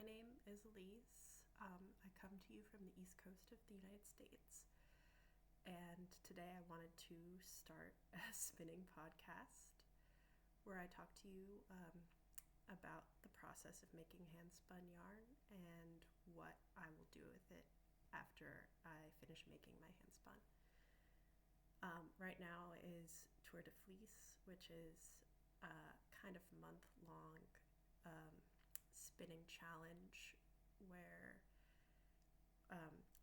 My name is Elyse. I come to you from the East Coast of the United States, and today I wanted to start a spinning podcast where I talk to you about the process of making hand-spun yarn and what I will do with it after I finish making my hand-spun. Right now is Tour de Fleece, which is a kind of month-long spinning challenge where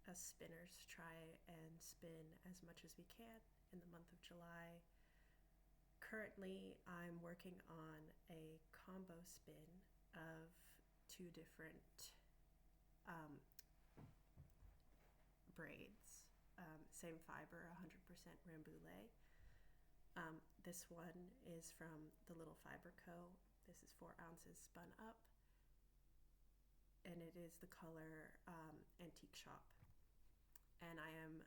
us spinners try and spin as much as we can in the month of July. Currently, I'm working on a combo spin of two different braids, same fiber, 100% Rambouillet. This one is from the Little Fiber Co. This is 4 ounces spun up, and it is the color Antique Shop. And I am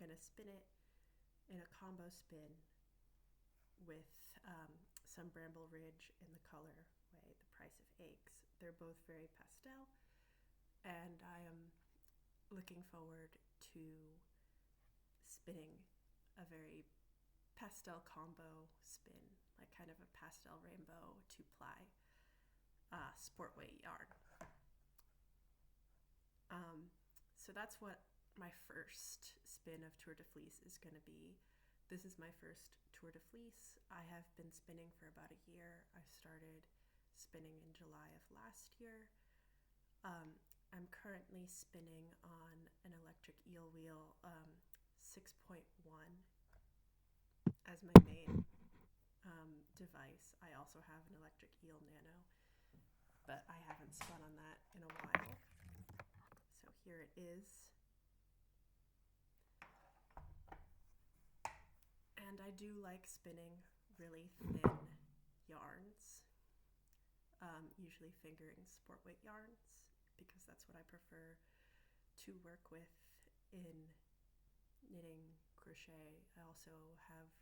going to spin it in a combo spin with some Bramble Ridge in the color way, The Price of Eggs. They're both very pastel, and I am looking forward to spinning a very pastel combo spin, like kind of a pastel rainbow 2-ply sport weight yarn. So that's what my first spin of Tour de Fleece is going to be. This is my first Tour de Fleece. I have been spinning for about a year. I started spinning in July of last year. I'm currently spinning on an electric eel wheel 6.1 as my main device. I also have an electric eel nano, but I haven't spun on that in a while. So here it is. And I do like spinning really thin yarns, usually fingering sport weight yarns, because that's what I prefer to work with in knitting, crochet. I also have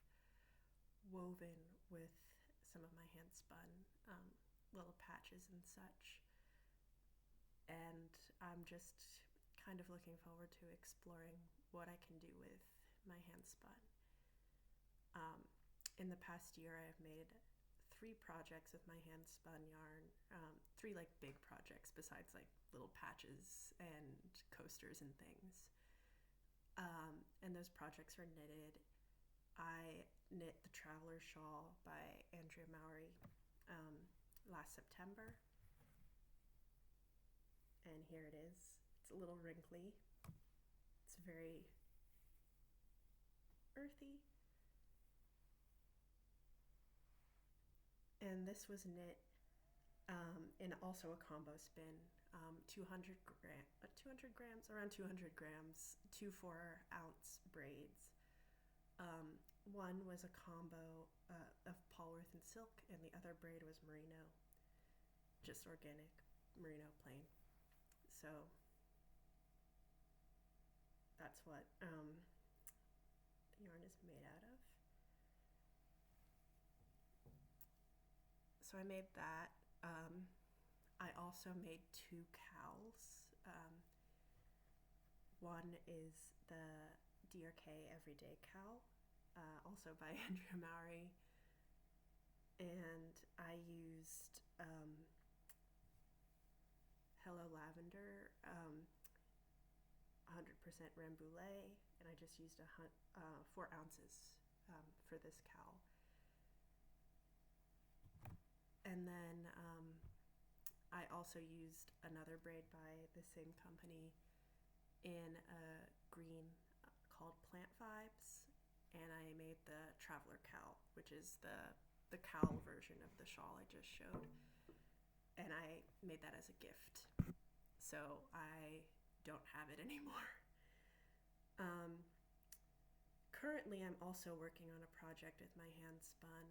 woven with some of my hand spun little patches and such. And I'm just kind of looking forward to exploring what I can do with my hand spun. In the past year, I have made 3 projects with my hand spun yarn, 3 like big projects besides like little patches and coasters and things. And those projects are knitted. I knit the Traveler Shawl by Andrea Mowry last September. And here it is. It's a little wrinkly. It's very earthy. And this was knit in also a combo spin, 200 grams, around 200 grams, 2 4-ounce braids. One was a combo of Polworth and silk, and the other braid was merino, just organic merino plain. So that's what the yarn is made out of. So I made that. I also made 2 cowls. One is the DRK Everyday Cowl, also by Andrea Mowry. And I used Hello Lavender, 100% Rambouillet, and I just used 4 ounces for this cowl. And then I also used another braid by the same company in a green called Plant Vibes, and I made the Traveler Cowl, which is the cowl version of the shawl I just showed, and I made that as a gift. So I don't have it anymore. Currently, I'm also working on a project with my hand spun,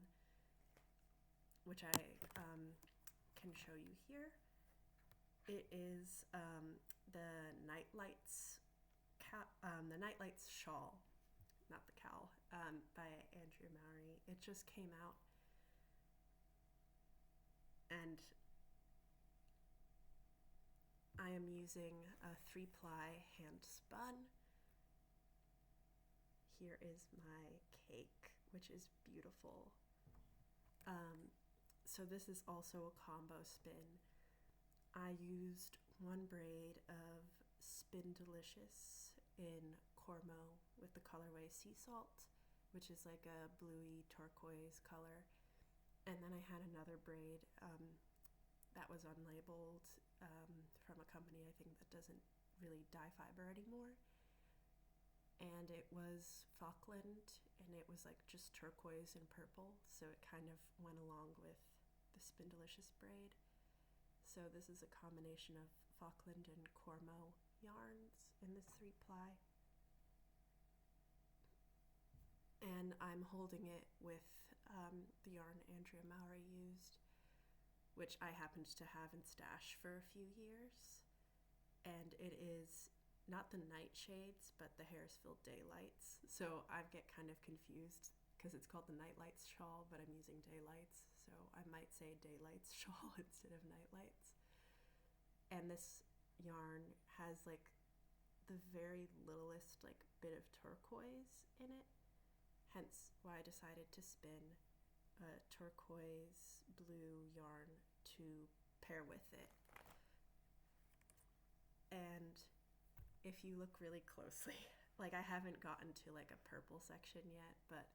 which I can show you here. It is the Nightlights shawl, not the cowl, by Andrea Mowry. It just came out, and I am using a 3-ply hand spun. Here is my cake, which is beautiful. So this is also a combo spin. I used one braid of Spin Delicious in Cormo with the colorway Sea Salt, which is like a bluey turquoise color. And then I had another braid that was unlabeled from a company I think that doesn't really dye fiber anymore. And it was Falkland, and it was like just turquoise and purple, so it kind of went along with the Spin Delicious braid. So this is a combination of Falkland and Cormo yarns in this 3-ply. And I'm holding it with the yarn Andrea Mowry used, which I happened to have in stash for a few years. And it is not the nightshades, but the Harrisville Daylights. So I get kind of confused because it's called the Nightlights shawl, but I'm using Daylights. So I might say Daylights shawl instead of Nightlights. And this yarn has like the very littlest like bit of turquoise in it. Hence why I decided to spin a turquoise blue yarn to pair with it. And if you look really closely, like I haven't gotten to like a purple section yet, but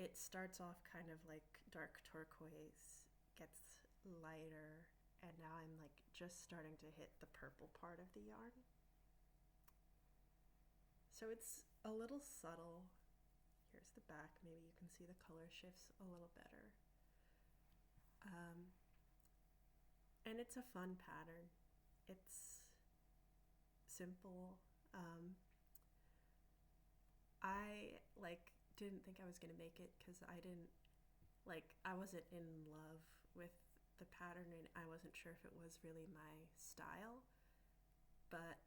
it starts off kind of like dark turquoise, gets lighter, and now I'm like just starting to hit the purple part of the yarn. So it's a little subtle. Here's the back. Maybe you can see the color shifts a little better. And it's a fun pattern. It's simple. I like didn't think I was gonna make it because I wasn't in love with the pattern, and I wasn't sure if it was really my style. But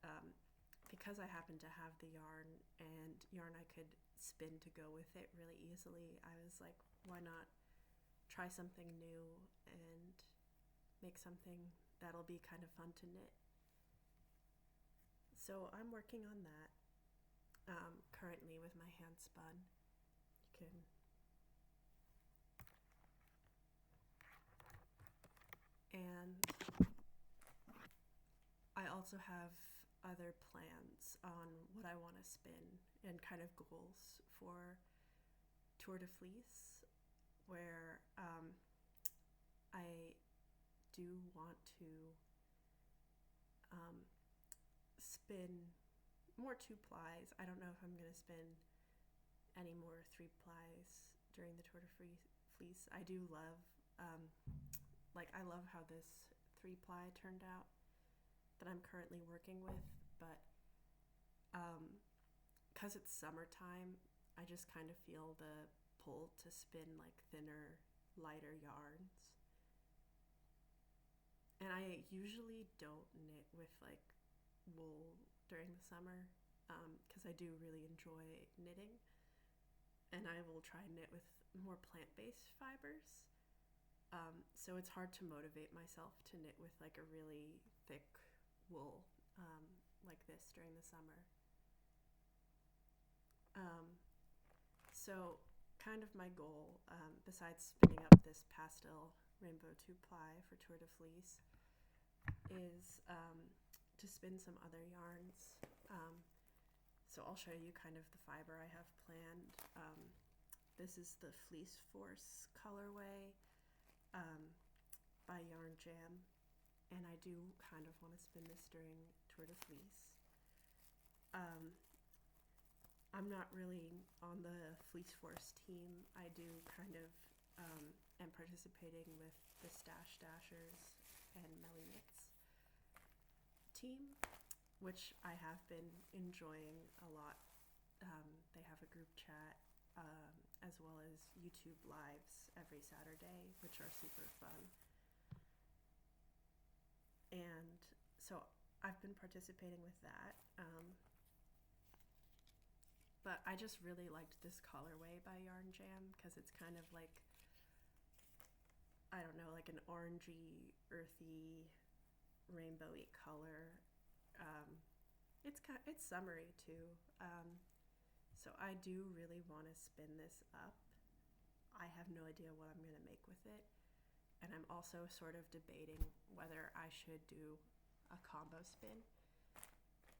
because I happened to have the yarn and yarn I could spin to go with it really easily, I was like, why not try something new and make something that'll be kind of fun to knit. So I'm working on that currently with my hand spun. You can and I also have other plans on what I want to spin and kind of goals for Tour de Fleece, where I do want to spin more 2-plies. I don't know if I'm going to spin any more 3-plies during the Tour de Fleece. I do love, I love how this 3-ply turned out that I'm currently working with, but because it's summertime, I just kind of feel the pull to spin like thinner, lighter yarns. And I usually don't knit with like wool during the summer because I do really enjoy knitting, and I will try and knit with more plant-based fibers. So it's hard to motivate myself to knit with like a really thick wool like this during the summer. So kind of my goal, besides spinning up this pastel rainbow 2-ply for Tour de Fleece, is to spin some other yarns. So I'll show you kind of the fiber I have planned. This is the Fleece Force colorway by Yarn Jam, and I do kind of want to spin this during Tour de Fleece. I'm not really on the Fleece Force team. I do kind of am participating with the Stash Dashers and Melly Knits team, which I have been enjoying a lot. They have a group chat as well as YouTube lives every Saturday, which are super fun. And so I've been participating with that. But I just really liked this colorway by Yarn Jam because it's kind of like, I don't know, like an orangey, earthy rainbowy color. It's summery too. So I do really want to spin this up. I have no idea what I'm going to make with it. And I'm also sort of debating whether I should do a combo spin,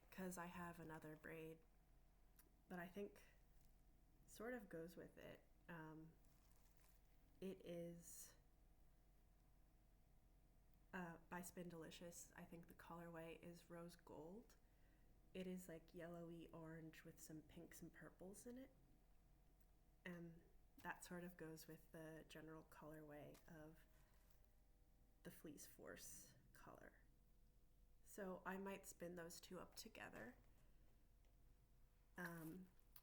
because I have another braid, but I think sort of goes with it. It is by Spin Delicious. I think the colorway is rose gold. It is like yellowy orange with some pinks and purples in it. And that sort of goes with the general colorway of the Fleece Force color. So I might spin those two up together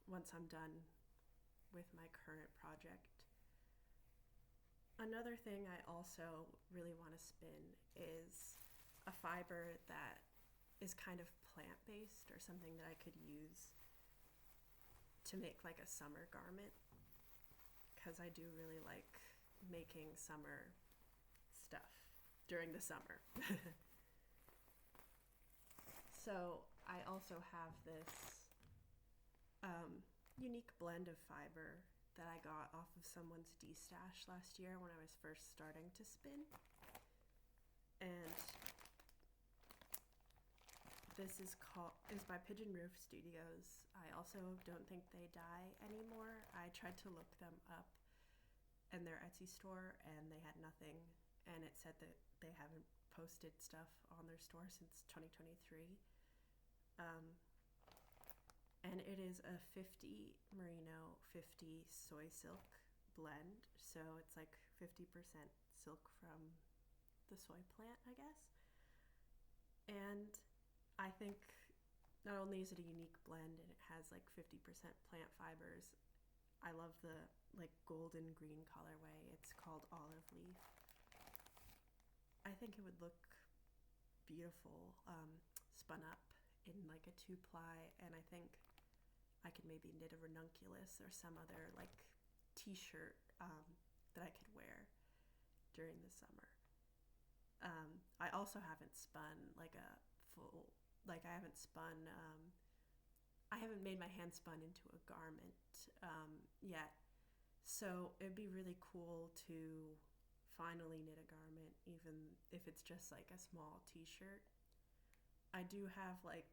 once I'm done with my current project. Another thing I also really want to spin is a fiber that is kind of plant-based, or something that I could use to make like a summer garment, because I do really like making summer stuff during the summer. So I also have this unique blend of fiber that I got off of someone's D-stash last year when I was first starting to spin. And this is by Pigeon Roof Studios. I also don't think they dye anymore. I tried to look them up in their Etsy store and they had nothing, and it said that they haven't posted stuff on their store since 2023. And it is a 50 merino, 50 soy silk blend. So it's like 50% silk from the soy plant, I guess. And I think not only is it a unique blend and it has like 50% plant fibers, I love the like golden green colorway. It's called Olive Leaf. I think it would look beautiful spun up in like a 2-ply, and I think I could maybe knit a ranunculus or some other like t-shirt that I could wear during the summer. I also haven't spun like a full, like I haven't made my hand spun into a garment yet. So it'd be really cool to finally knit a garment, even if it's just like a small t-shirt. I do have like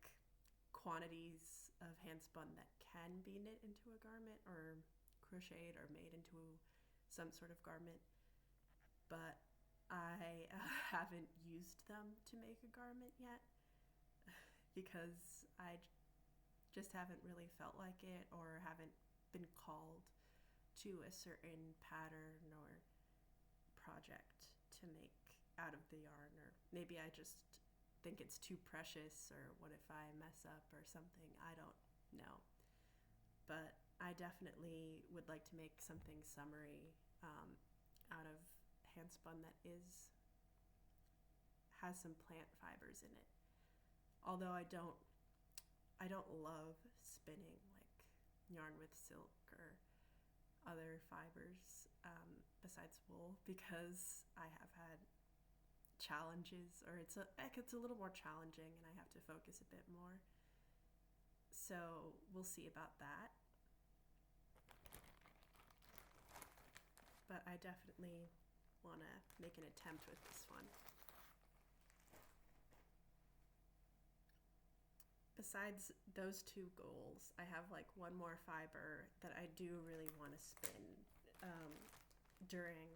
quantities of hand spun that can be knit into a garment or crocheted or made into some sort of garment, but I haven't used them to make a garment yet because I just haven't really felt like it, or haven't been called to a certain pattern or project to make out of the yarn, or maybe I just think it's too precious, or what if I mess up or something, I don't know. But I definitely would like to make something summery out of hand spun that has some plant fibers in it. Although I don't love spinning like yarn with silk or other fibers besides wool, because I have had challenges, or it's a little more challenging and I have to focus a bit more. So we'll see about that. But I definitely want to make an attempt with this one. Besides those two goals, I have like one more fiber that I do really want to spin during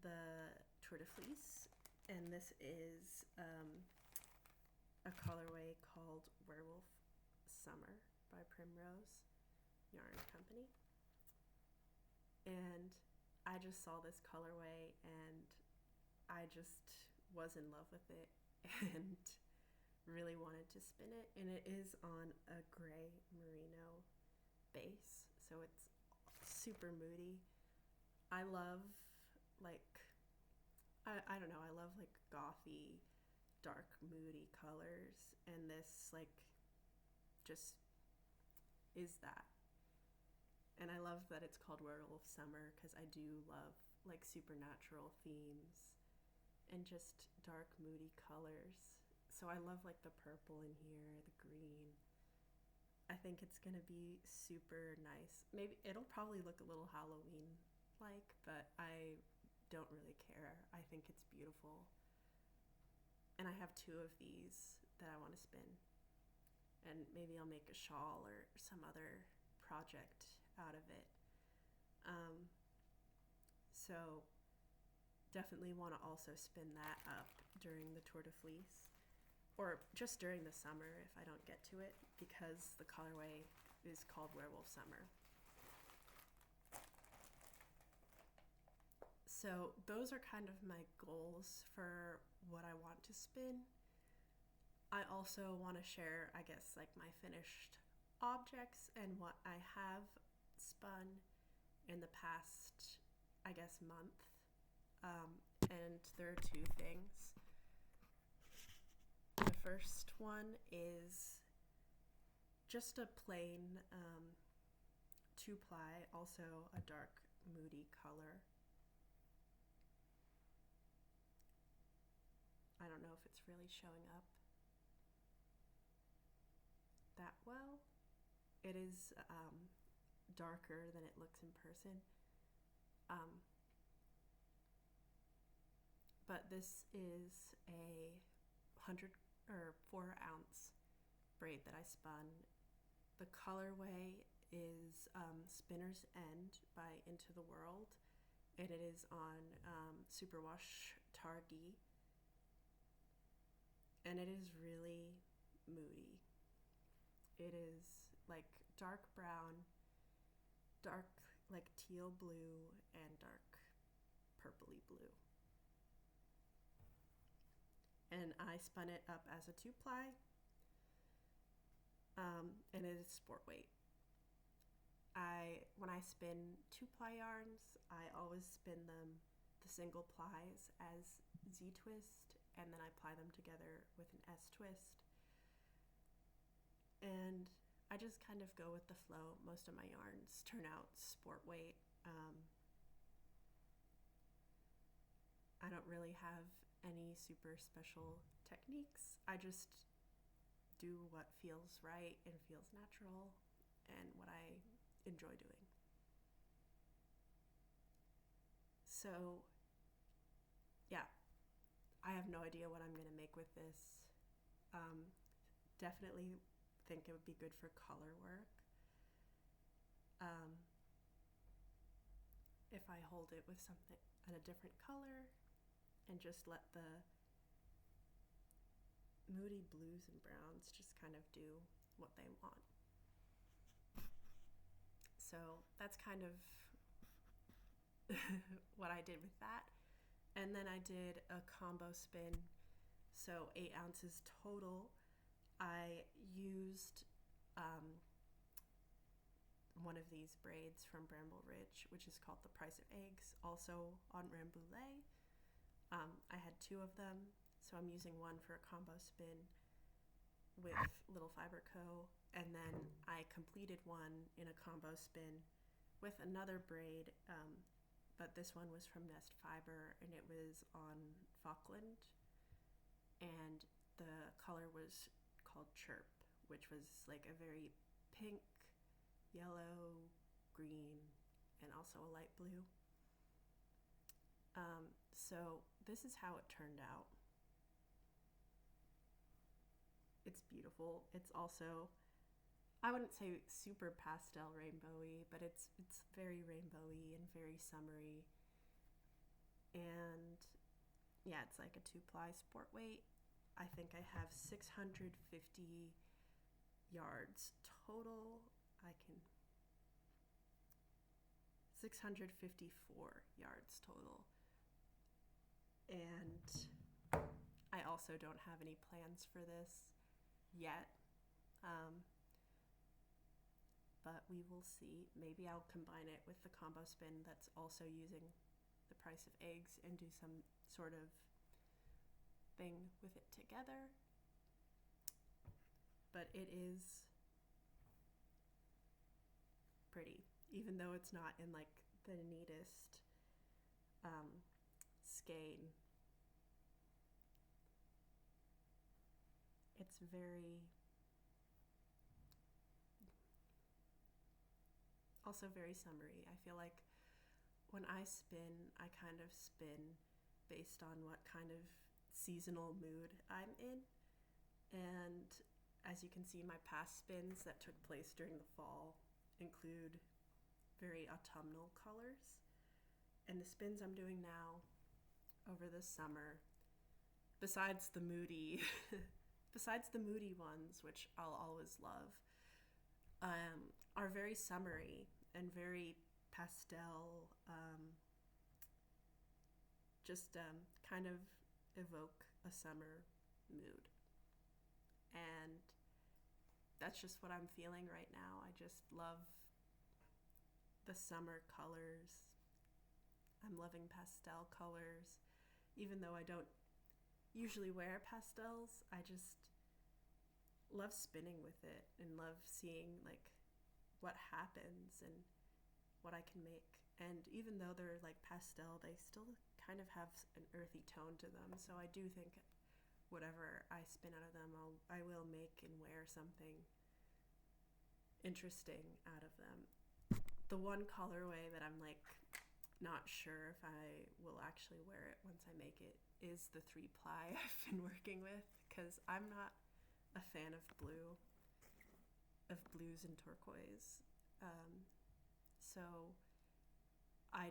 the Tour de Fleece, and this is a colorway called Werewolf Summer by Primrose Yarn Company. And I just saw this colorway and I just was in love with it and really wanted to spin it. And it is on a gray merino base, so it's super moody. I love like I don't know, I love like gothy, dark, moody colors, and this like just is that. And I love that it's called Werewolf Summer, because I do love like supernatural themes and just dark, moody colors. So I love like the purple in here, the green. I think it's gonna be super nice. Maybe it'll probably look a little Halloween like, but I don't really care. I think it's beautiful. And I have two of these that I want to spin. And maybe I'll make a shawl or some other project out of it. So definitely want to also spin that up during the Tour de Fleece, or just during the summer if I don't get to it, because the colorway is called Werewolf Summer. So those are kind of my goals for what I want to spin. I also want to share, I guess, like my finished objects and what I have spun in the past, I guess, month. And there are two things. The first one is just a plain 2-ply, also a dark, moody color. I don't know if it's really showing up that well. It is darker than it looks in person. But this is a 4-ounce braid that I spun. The colorway is Spinner's End by Into the World, and it is on Superwash Targi, and it is really moody. It is like dark brown, dark like teal blue, and dark purpley blue. And I spun it up as a 2-ply, and it is sport weight. When I spin 2-ply yarns, I always spin them the single plies as Z-twist, and then I ply them together with an S-twist. And I just kind of go with the flow. Most of my yarns turn out sport weight. I don't really have any super special techniques. I just do what feels right and feels natural and what I enjoy doing. So, yeah, I have no idea what I'm going to make with this. Definitely think it would be good for color work. If I hold it with something in a different color and just let the moody blues and browns just kind of do what they want. So that's kind of what I did with that. And then I did a combo spin, so 8 ounces total. I used one of these braids from Bramble Ridge, which is called The Price of Eggs, also on Rambouillet. I had 2 of them, so I'm using one for a combo spin with Little Fiber Co. And then I completed one in a combo spin with another braid, but this one was from Nest Fiber, and it was on Falkland, and the color was called Chirp, which was like a very pink, yellow, green, and also a light blue. So this is how it turned out. It's beautiful. It's also, I wouldn't say super pastel rainbowy, but it's very rainbowy and very summery. And yeah, it's like a 2-ply sport weight. I think I have 650 yards total. 654 yards total. And I also don't have any plans for this yet. But we will see. Maybe I'll combine it with the combo spin that's also using The Price of Eggs and do some sort of thing with it together. But it is pretty, even though it's not in like the neatest skein. it's very, also very summery. I feel like when I spin, I kind of spin based on what kind of seasonal mood I'm in. And as you can see, my past spins that took place during the fall include very autumnal colors. And the spins I'm doing now over the summer, besides the moody besides the moody ones, which I'll always love, are very summery and very pastel, just kind of evoke a summer mood. And that's just what I'm feeling right now. I just love the summer colors. I'm loving pastel colors. Even though I don't usually wear pastels, I just love spinning with it and love seeing like what happens and what I can make. And even though they're like pastel, they still kind of have an earthy tone to them. So I do think whatever I spin out of them, I will make and wear something interesting out of them. The one colorway that I'm like not sure if I will actually wear it once I make it is the 3-ply I've been working with, because I'm not a fan of blues and turquoise. So I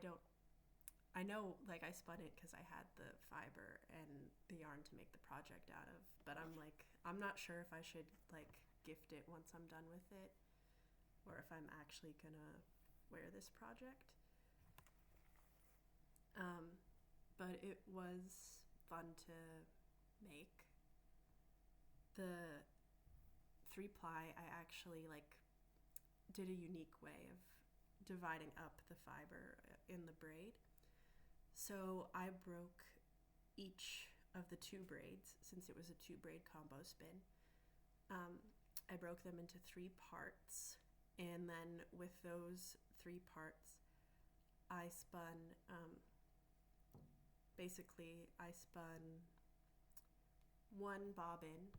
know like I spun it because I had the fiber and the yarn to make the project out of, but I'm not sure if I should like gift it once I'm done with it, or if I'm actually gonna wear this project. But it was fun to make. The 3-ply, I actually like did a unique way of dividing up the fiber in the braid. So I broke each of the 2 braids, since it was a 2-braid combo spin. I broke them into 3 parts, and then with those 3 parts, I spun, I spun 1 bobbin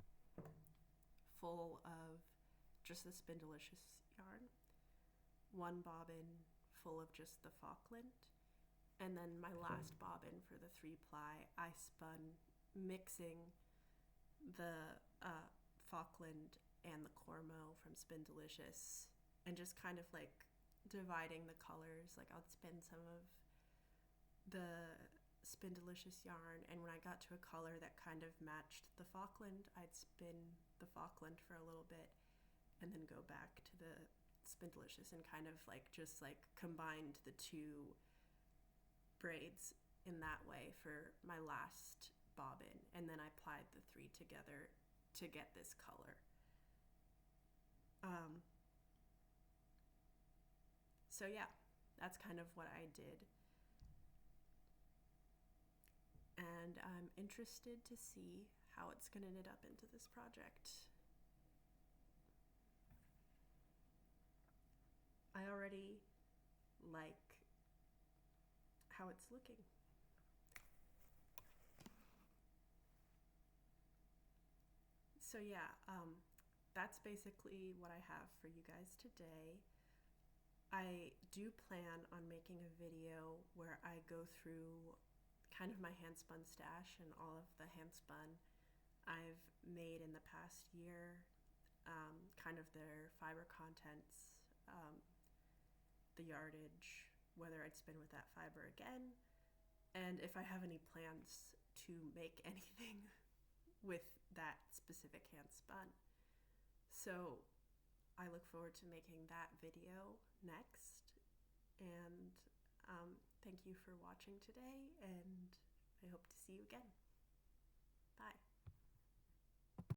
full of just the Spindalicious yarn, 1 bobbin full of just the Falkland, and then my last bobbin for the 3-ply, I spun mixing the Falkland and the Cormo from Spindalicious, and just kind of like dividing the colors. Like I'd spin some of the Spindalicious yarn, and when I got to a color that kind of matched the Falkland, I'd spin the Falkland for a little bit and then go back to the Spindalicious, and kind of like just like combined the 2 braids in that way for my last bobbin, and then I plied the 3 together to get this color. So yeah, that's kind of what I did. And I'm interested to see how it's going to knit up into this project. I already like how it's looking. So yeah, that's basically what I have for you guys today. I do plan on making a video where I go through kind of my handspun stash and all of the handspun I've made in the past year, kind of their fiber contents, the yardage, whether I'd spin with that fiber again, and if I have any plans to make anything with that specific handspun. So I look forward to making that video next, and thank you for watching today, and I hope to see you again. Bye.